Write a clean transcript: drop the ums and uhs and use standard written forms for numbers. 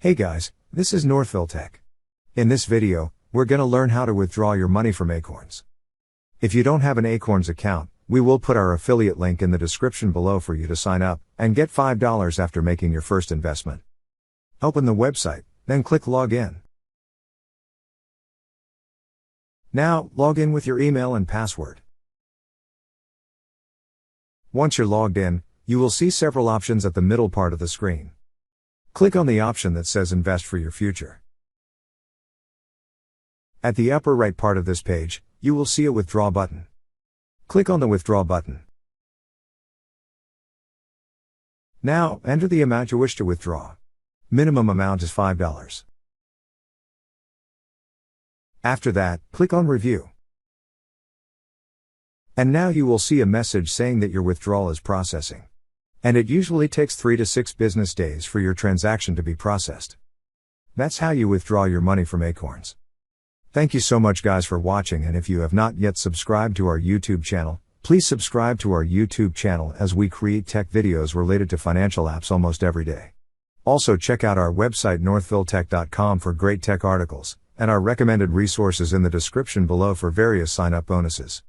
Hey guys, this is Northville Tech. In this video, we're gonna learn how to withdraw your money from Acorns. If you don't have an Acorns account, we will put our affiliate link in the description below for you to sign up and get $5 after making your first investment. Open the website, then click Login. Now, log in with your email and password. Once you're logged in, you will see several options at the middle part of the screen. Click on the option that says Invest for your future. At the upper right part of this page, you will see a Withdraw button. Click on the Withdraw button. Now, enter the amount you wish to withdraw. Minimum amount is $5. After that, click on Review. And now you will see a message saying that your withdrawal is processing. And it usually takes 3 to 6 business days for your transaction to be processed. That's how you withdraw your money from Acorns. Thank you so much guys for watching, and if you have not yet subscribed to our YouTube channel, please subscribe to our YouTube channel as we create tech videos related to financial apps almost every day. Also check out our website northvilletech.com for great tech articles, and our recommended resources in the description below for various sign-up bonuses.